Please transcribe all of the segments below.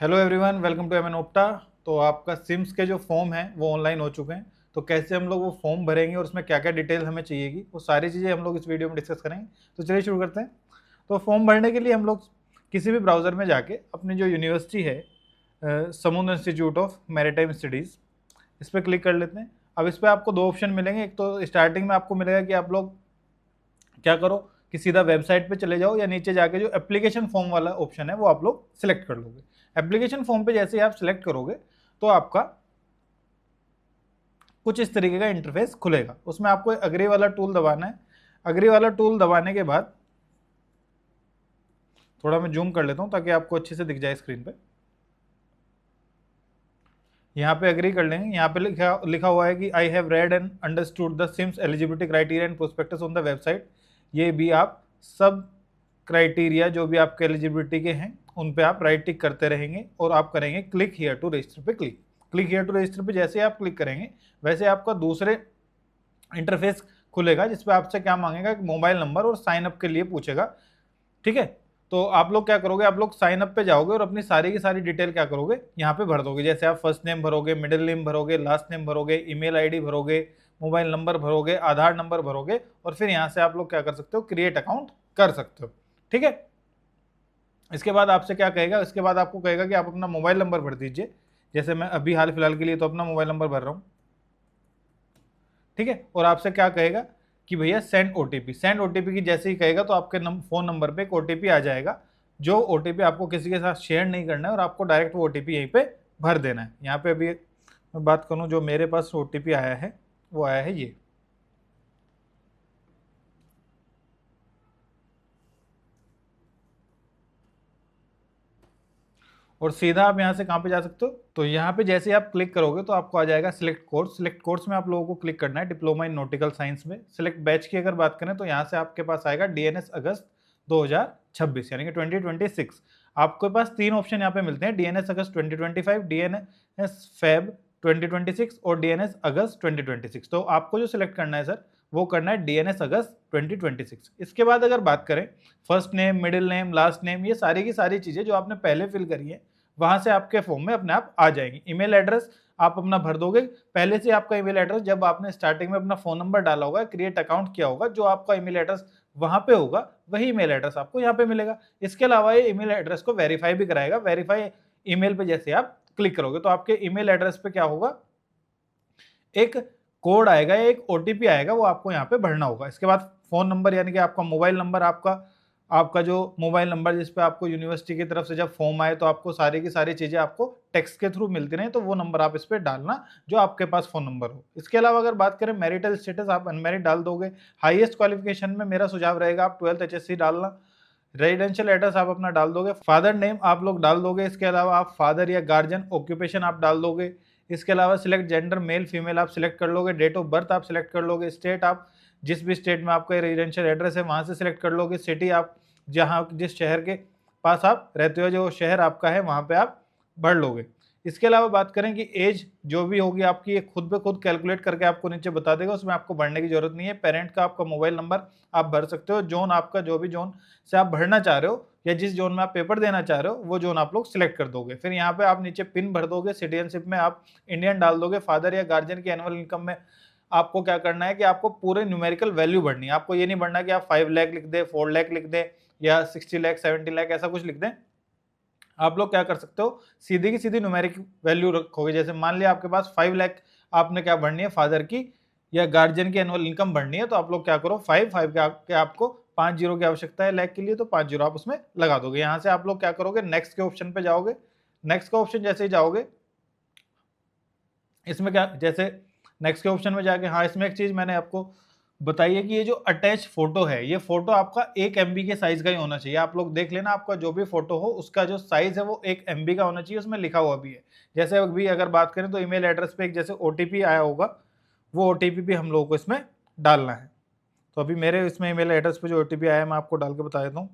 Hello everyone, welcome to एमएन ओप्टा। तो आपका सिम्स के जो फॉर्म हैं वो ऑनलाइन हो चुके हैं। तो कैसे हम लोग वो फॉर्म भरेंगे और उसमें क्या क्या डिटेल हमें चाहिएगी, वो सारी चीज़ें हम लोग इस वीडियो में डिस्कस करेंगे। तो चलिए शुरू करते हैं। तो फॉर्म भरने के लिए हम लोग किसी भी ब्राउज़र में जाके अपनी जो यूनिवर्सिटी है, समुद्र इंस्टीट्यूट ऑफ मैरीटाइम स्टडीज़, इस पर क्लिक कर लेते हैं। अब इस पर आपको दो ऑप्शन मिलेंगे। एक तो स्टार्टिंग में आपको मिलेगा कि आप लोग क्या करो कि सीधा वेबसाइट पे चले जाओ, या नीचे जाके जो एप्लीकेशन फॉर्म वाला ऑप्शन है वो आप लोग सिलेक्ट कर लोगे। एप्लीकेशन फॉर्म पे जैसे ही आप सिलेक्ट करोगे तो आपका कुछ इस तरीके का इंटरफेस खुलेगा। उसमें आपको अग्री वाला टूल दबाना है। अग्री वाला टूल दबाने के बाद थोड़ा मैं जूम कर लेता हूं ताकि आपको अच्छे से दिख जाए स्क्रीन पे। यहाँ पे अग्री कर लेंगे। यहाँ पे लिखा लिखा हुआ है कि I have read and understood the SIMS eligibility criteria and prospectus on the website. ये भी आप सब क्राइटेरिया जो भी आपके एलिजिबिलिटी के हैं उन पे आप राइट टिक करते रहेंगे और आप करेंगे क्लिक हियर टू रजिस्टर पे click. Click here to register पे जैसे आप क्लिक करेंगे वैसे आपका दूसरे इंटरफेस खुलेगा, जिसपे आपसे क्या मांगेगा, मोबाइल नंबर और साइन अप के लिए पूछेगा। ठीक है, तो आप लोग क्या करोगे, आप लोग साइन अप पे जाओगे और अपनी सारी की सारी डिटेल क्या करोगे यहाँ पे भर दोगे। जैसे आप फर्स्ट नेम भरोगे, मिडिल नेम भरोगे, लास्ट नेम भरोगे, ईमेल आईडी भरोगे, मोबाइल नंबर भरोगे, आधार नंबर भरोगे, और फिर यहाँ से आप लोग क्या कर सकते हो, क्रिएट अकाउंट कर सकते हो। ठीक है, इसके बाद आपसे क्या कहेगा, इसके बाद आपको कहेगा कि आप अपना मोबाइल नंबर भर दीजिए। जैसे मैं अभी हाल फिलहाल के लिए तो अपना मोबाइल नंबर भर रहा हूँ। ठीक है, और आपसे क्या कहेगा कि भैया सेंड ओटीपी। सेंड ओटीपी की जैसे ही कहेगा तो आपके फोन नंबर पे एक ओटीपी आ जाएगा। जो ओटीपी आपको किसी के साथ शेयर नहीं करना है और आपको डायरेक्ट वो ओटीपी यहीं पे भर देना है। यहाँ पे अभी मैं बात करूँ, जो मेरे पास ओटीपी आया है वो आया है ये। और सीधा आप यहाँ से कहाँ पे जा सकते हो, तो यहाँ पे जैसे आप क्लिक करोगे तो आपको आ जाएगा सिलेक्ट कोर्स। सिलेक्ट कोर्स में आप लोगों को क्लिक करना है डिप्लोमा इन नॉटिकल साइंस में। सिलेक्ट बैच की अगर बात करें तो यहाँ से आपके पास आएगा डीएनएस अगस्त 2026 यानी कि 2026। आपके पास तीन ऑप्शन यहाँ पे मिलते हैं, डीएनएस अगस्त 2025, डीएनएस फेब 2026 और डीएनएस अगस्त 2026। तो आपको जो सिलेक्ट करना है सर वो करना है डीएनएस अगस्त 2026। इसके बाद अगर बात करें first name, middle name, last name, ये सारी की सारी चीजें जो आपने पहले फिल करी है वहां से आपके फॉर्म में अपने आप आ जाएंगी। ईमेल एड्रेस आप अपना भर दोगे। पहले से आपका ईमेल एड्रेस जब आपने स्टार्टिंग में अपना फोन नंबर डाला होगा, क्रिएट अकाउंट किया होगा, जो आपका ईमेल एड्रेस वहां पे होगा वही ईमेल एड्रेस आपको यहाँ पे मिलेगा। इसके अलावा ये ईमेल एड्रेस को वेरीफाई भी कराएगा। वेरीफाई ईमेल पे जैसे आप क्लिक करोगे तो आपके ईमेल एड्रेस पे क्या होगा, एक कोड आएगा, एक ओटीपी आएगा, वो आपको यहाँ पे भरना होगा। इसके बाद फोन नंबर यानी कि आपका मोबाइल नंबर, आपका आपका जो मोबाइल नंबर जिस पे आपको यूनिवर्सिटी की तरफ से जब फॉर्म आए तो आपको सारी की सारी चीजें आपको टेक्स्ट के थ्रू मिलती रहे, तो वो नंबर आप इस पे डालना जो आपके पास फोन नंबर हो। इसके अलावा अगर बात करें मैरिटल स्टेटस, आप अनमैरिड डाल दोगे। हाईएस्ट क्वालिफिकेशन में मेरा सुझाव रहेगा आप 12th HSC डालना। रेजिडेंशियल एड्रेस आप अपना डाल दोगे। फादर नेम आप लोग डाल दोगे। इसके अलावा आप फादर या गार्जियन ऑक्यूपेशन आप डाल दोगे। इसके अलावा सिलेक्ट जेंडर मेल फीमेल आप सिलेक्ट कर लोगे। डेट ऑफ बर्थ आप सिलेक्ट कर लोगे। स्टेट आप जिस भी स्टेट में आपका रेजिडेंशियल एड्रेस है वहां से सिलेक्ट कर लोगे। सिटी आप जहाँ जिस शहर के पास आप रहते हो, जो शहर आपका है वहां पे आप भर लोगे। इसके अलावा बात करें कि एज जो भी होगी आपकी, ये खुद ब खुद कैलकुलेट करके आपको नीचे बता देगा, उसमें आपको भरने की जरूरत नहीं है। पेरेंट का आपका मोबाइल नंबर आप भर सकते हो। जोन आपका जो भी जोन से आप भरना चाह रहे हो या जिस जोन में आप पेपर देना चाह रहे हो वो जोन आप लोग सिलेक्ट कर दोगे। फिर यहाँ पे आप नीचे पिन भर दोगे। सिटीजनशिप में आप इंडियन डाल दोगे। फादर या गार्जियन की एनुअल इनकम में आपको क्या करना है कि आपको पूरे न्यूमेरिकल वैल्यू भरनी है। आपको ये नहीं भरना कि आप 5 लाख लिख दे, 4 लाख लिख दे या 60 लाख, 70 लाख ऐसा कुछ लिख दें। आप लोग क्या कर सकते हो, सीधी की सीधी न्यूमेरिक वैल्यू रखोगे। जैसे मान लिया आपके पास 5 लाख आपने क्या भरनी है, फादर की या गार्जियन की एनुअल इनकम भरनी है, तो आप लोग क्या करो, 5 के आपको 5 जीरो की आवश्यकता है लाख के लिए, तो 5 जीरो आप उसमें लगा दोगे। यहाँ से आप लोग क्या करोगे, नेक्स्ट के ऑप्शन पे जाओगे। नेक्स्ट का ऑप्शन जैसे ही जाओगे, इसमें क्या, जैसे नेक्स्ट के ऑप्शन में जाके, हाँ इसमें एक चीज मैंने आपको बताइए कि ये जो अटैच फोटो है, ये फोटो आपका 1 MB के साइज का ही होना चाहिए। आप लोग देख लेना, आपका जो भी फोटो हो उसका जो साइज है वो 1 MB का होना चाहिए, उसमें लिखा हुआ भी है। जैसे अभी अगर बात करें तो ईमेल एड्रेस पे एक जैसे ओटीपी आया होगा, वो ओटीपी भी हम लोगों को इसमें डालना है। तो अभी मेरे इसमें ईमेल एड्रेस पे जो ओटीपी आया है मैं आपको डाल के बता देता हूँ।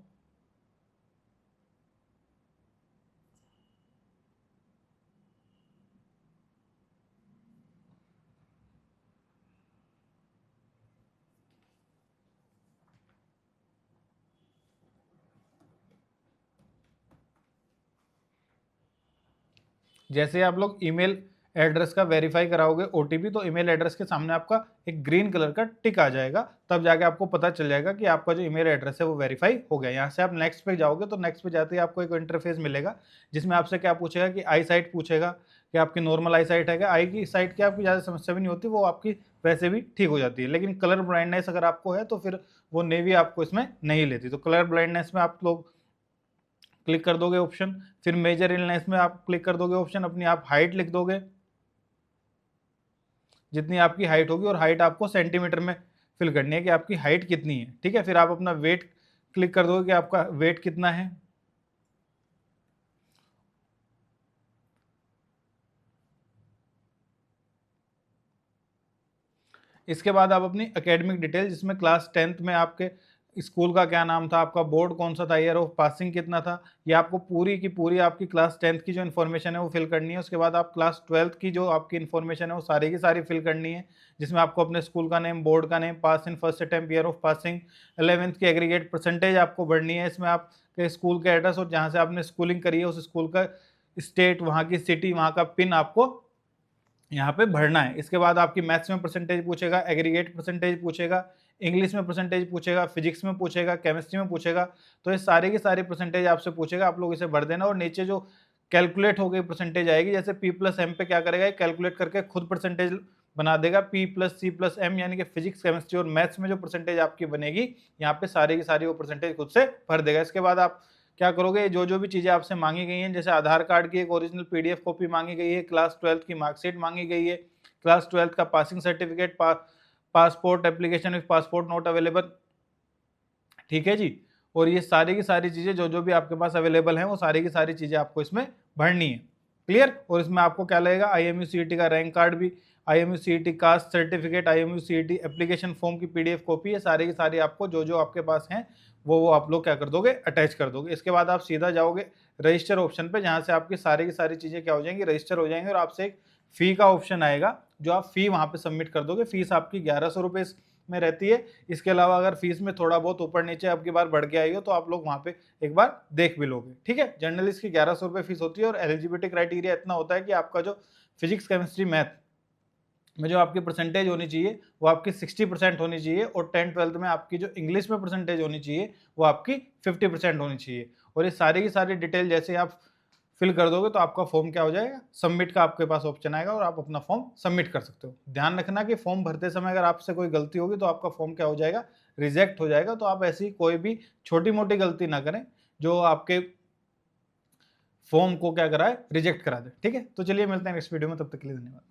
जैसे आप लोग ईमेल एड्रेस का वेरीफाई कराओगे ओटीपी, तो ईमेल एड्रेस के सामने आपका एक ग्रीन कलर का टिक आ जाएगा, तब जाके आपको पता चल जाएगा कि आपका जो ईमेल एड्रेस है वो वेरीफाई हो गया। यहाँ से आप नेक्स्ट पे जाओगे तो नेक्स्ट पे जाते ही आपको एक इंटरफेस मिलेगा, जिसमें आपसे क्या पूछेगा कि आई साइट पूछेगा कि आपकी नॉर्मल आई साइट है क्या। आई की साइट की आपकी ज़्यादा समस्या भी नहीं होती, वो आपकी वैसे भी ठीक हो जाती है, लेकिन कलर ब्लाइंडनेस अगर आपको है तो फिर वो नेवी आपको इसमें नहीं लेती। तो कलर ब्लाइंडनेस में आप लोग क्लिक कर दोगे ऑप्शन, फिर मेजर इलनेस में आप क्लिक कर दोगे ऑप्शन, अपनी आप हाइट लिख दोगे, जितनी आपकी हाइट होगी, और हाइट आपको सेंटीमीटर में फिल करनी है कि आपकी हाइट कितनी है, ठीक है। फिर आप अपना वेट क्लिक कर दोगे कि आपका वेट कितना है। इसके बाद आप अपनी एकेडमिक डिटेल, जिसमें क्लास 10th में आपके स्कूल का क्या नाम था, आपका बोर्ड कौन सा था, ईयर ऑफ पासिंग कितना था, ये आपको पूरी की पूरी आपकी क्लास 10th की जो इन्फॉर्मेशन है वो फिल करनी है। उसके बाद आप क्लास 12th की जो आपकी इन्फॉर्मेशन है वो सारी की सारी फिल करनी है, जिसमें आपको अपने स्कूल का नेम, बोर्ड का name, pass in first attempt, year of passing, 11th की एग्रीगेट परसेंटेज आपको भरनी है। इसमें आपके स्कूल का एड्रेस और जहाँ से आपने स्कूलिंग करी है उस स्कूल का स्टेट, वहाँ की सिटी, वहाँ का पिन आपको यहाँ पे भरना है। इसके बाद आपकी मैथ्स में परसेंटेज पूछेगा, एग्रीगेट परसेंटेज पूछेगा, इंग्लिश में परसेंटेज पूछेगा, फिजिक्स में पूछेगा, केमिस्ट्री में पूछेगा। तो ये सारे की सारी परसेंटेज आपसे पूछेगा, आप लोग इसे भर देना। और नीचे जो कैलकुलेट हो गई परसेंटेज आएगी, जैसे P+M पे क्या करेगा, कैलकुलेट करके खुद परसेंटेज बना देगा, P+C+M, यानी कि फिजिक्स, केमिस्ट्री और मैथ्स में जो परसेंटेज आपकी बनेगी, यहाँ पे सारी की सारी वो परसेंटेज खुद से भर देगा। इसके बाद आप क्या करोगे, जो जो भी चीज़ें आपसे मांगी गई हैं, जैसे आधार कार्ड की एक ओरिजिनल PDF कॉपी मांगी गई है, क्लास 12th की मार्कशीट मांगी गई है, क्लास 12th का passing certificate, passport application with passport note available, ठीक है जी। और ये सारी की सारी चीज़ें जो जो भी आपके पास अवेलेबल हैं वो सारी की सारी चीज़ें आपको इसमें भरनी है, क्लियर। और इसमें आपको क्या लगेगा, IMU-CET का रैंक कार्ड भी, IMU-CET caste certificate, IMU-CET application form की PDF कॉपी, है सारी की सारी आपको जो जो आपके पास हैं वो आप लोग क्या कर दोगे, अटैच कर दोगे। इसके बाद आप सीधा जाओगे रजिस्टर ऑप्शन पे, जहाँ से आपकी सारी की सारी चीज़ें क्या हो जाएंगी, रजिस्टर हो जाएंगे। और आपसे एक फ़ी का ऑप्शन आएगा, जो आप फ़ी वहाँ पे सबमिट कर दोगे। फीस आपकी 1100 रुपये में रहती है। इसके अलावा अगर फीस में थोड़ा बहुत ऊपर नीचे अब की बार बढ़ के आई हो तो आप लोग वहाँ पे एक बार देख भी लोगे, ठीक है। जर्नलिस्ट की 1100 रुपये फीस होती है। और एलिजिबिलिटी क्राइटेरिया इतना होता है कि आपका जो फिजिक्स, केमिस्ट्री, मैथ में जो आपकी परसेंटेज होनी चाहिए वो आपकी 60% होनी चाहिए, और 10th-12th में आपकी जो इंग्लिश में परसेंटेज होनी चाहिए वो आपकी 50% होनी चाहिए। और ये सारी की सारी डिटेल जैसे आप फिल कर दोगे तो आपका फॉर्म क्या हो जाएगा, सबमिट का आपके पास ऑप्शन आएगा और आप अपना फॉर्म सबमिट कर सकते हो। ध्यान रखना कि फॉर्म भरते समय अगर आपसे कोई गलती होगी तो आपका फॉर्म क्या हो जाएगा, रिजेक्ट हो जाएगा। तो आप ऐसी कोई भी छोटी मोटी गलती ना करें जो आपके फॉर्म को क्या कराए, रिजेक्ट करा दे, ठीक है। तो चलिए मिलते हैं नेक्स्ट वीडियो में, तब तक के लिए धन्यवाद।